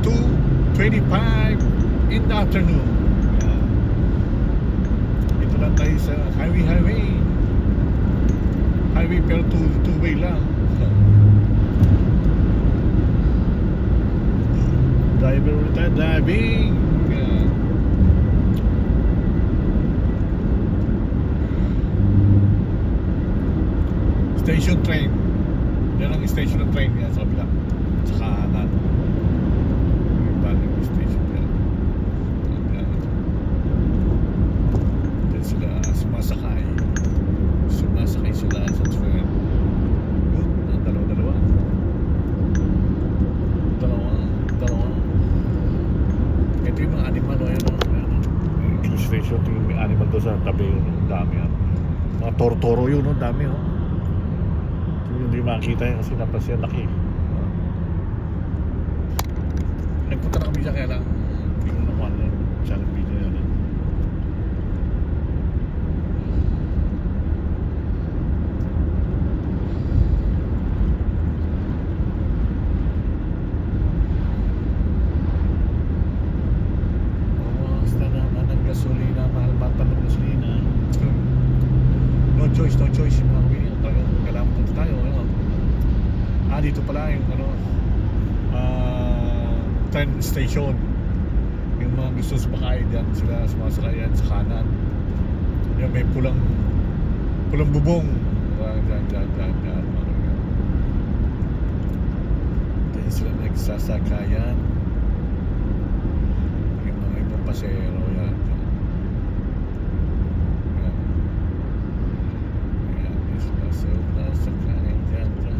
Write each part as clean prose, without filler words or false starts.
2:25 in the afternoon. Ito lang tayo sa highway pero two-way lang. Driver return driving. Station train. Yan ang station ng train yan sa kabila. Sa kanan. Yung baling station yan. Then sila sumasakay. Sumasakay sila sa train. Yun, ang dalawa. Ito yung mga animal. Yung station, yung may animal doon sa tabi yun. Dami yan. Mga toro yun, dami yun. Hindi makita yun kasi napansin laki. Nagpunta na kami dyan kaya lang hindi ko nakuha na channel video yan. Basta naman ang gasolina, mahal bata ng gasolina. No choice yung mga kami. Kailangan punta tayo. Dito pala yung train station. Yung mga gusto sumakay dyan, sila sumasakay yan sa kanan. Yung may pulang bubong. Dyan. Dyan sila nagsasakayan. Yung mga ibang pasero yan. Nasakay dyan.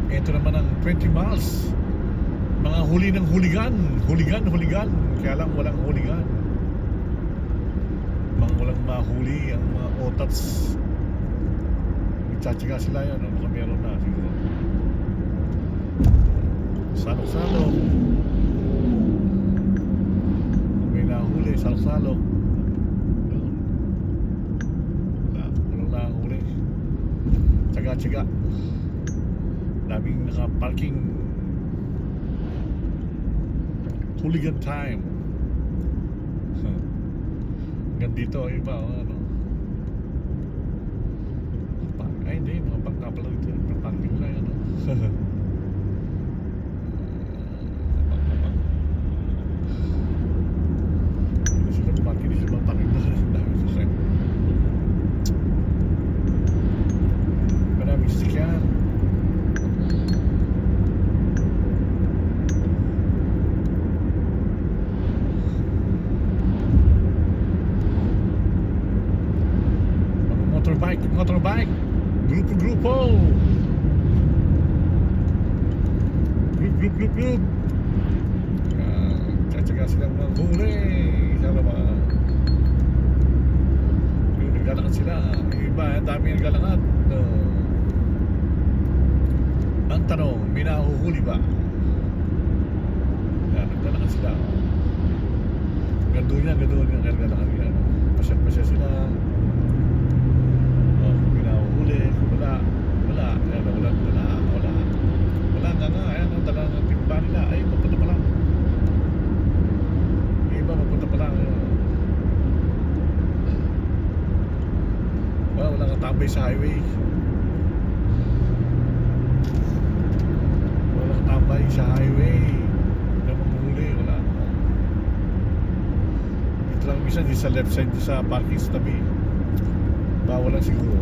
Ito naman ang 20 miles. Mga huli ng huligan. Kaya lang walang huligan. Mga walang mahuli ang mga otats. Nagtsatsaga sila yan. Baka meron na siguro. Salok-salok. Kung may nahuli, salok-salok. Walang nahuli. Tsaga-tsaga. Daming naka-parking. Hooligan time. Hanggang dito, iba, ay, hindi, mga pagkapala dito. Parking lang, Hindi sila parking, hindi sila parking na. Dami sa set. Maraming sasakyan. Motorbike, grupo. Group. Tsatsaga silang mga huli. Yung naglalakad sila. Yung iba, dami naglalakad. Ang tanong, may nahuhuli ba? Naglalakad sila. Gandoon yan naglalakad yan. Pasya sila. Wala nga. Ayan, ang dala ng timba nila. Ay, mapunta pa lang. Yung iba, mapunta pa lang. Wala kang tambay sa highway. Wala kang tambay sa highway. Wala mamuli, wala. Ito lang minsan, di sa left side, di sa parking sa tabi. Bawal lang siguro.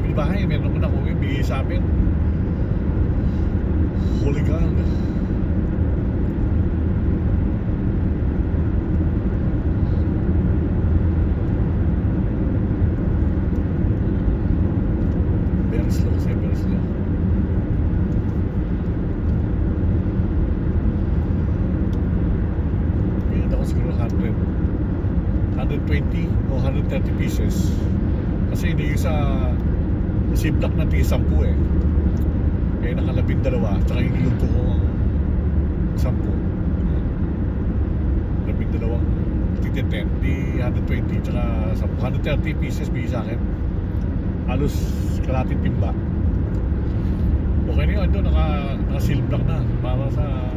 bahay, meron ko na kung bigay sa amin. Holy God. Very slow, very slow. Bigyan ako siguro 120 o 130 pieces. Kasi hindi yung sa ziplock na tig 10 eh. Kaya naka-12, tsaka yung niluto ko ang 10. 12 tig 10, di 120 tsaka 130 pieces bigay sa akin. Halos kalating timba. Okay na yun, doon naka-ziplock na para sa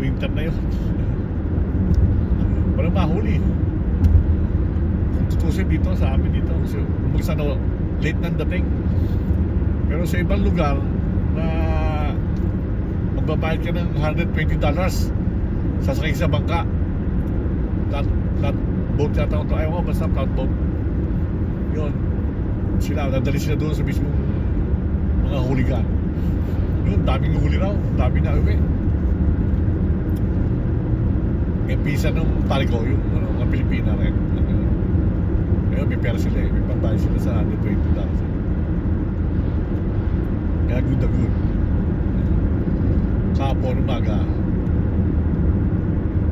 winter na yun. Walang mahuli. Kung tutusin dito sa amin dito, kasi late nang dating. Pero sa ibang lugar na magbabayad ka ng $120 sasakay sa bangka, flat boat yata ito, ayaw ko basta flat boat yun, dadali sila doon sa mismong mga huligan. Yun, daming huli raw, daming na uwi. Yung pisa ng pare ko, yung mga Pilipina rin. Ngayon may pera sila eh, may pambayad sila sa $120. Kaya good na good. Kahapon umaga,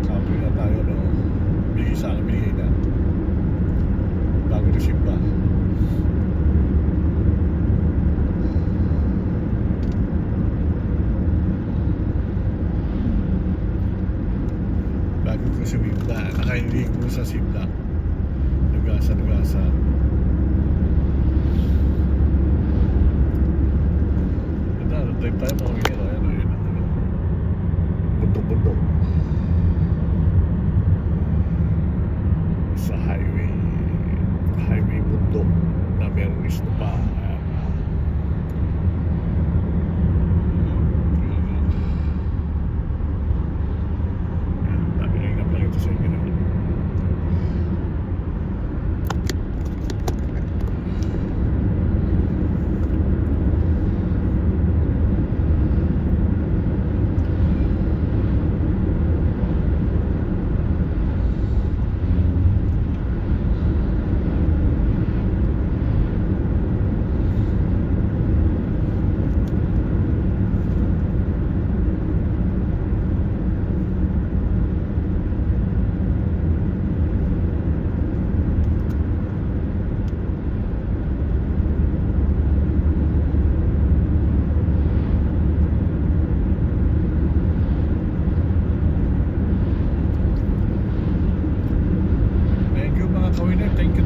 kahapon na tayo, no, bigay sa akin, binigay na bago na simba. Bago ko sumimba, nakainig mo sa simba, nugasan. Drive tayo mga hero, ayun. Bundok. Sa highway bundok na merong isno pa. Dami na lang ito sa inyo naman.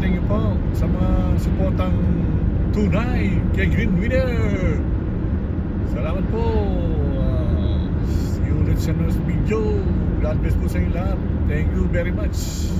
Thank you po sa mga supportang tunay kay Green Winner. Salamat po. See you ulit sa next video. God bless po sa inyo lahat. Thank you very much.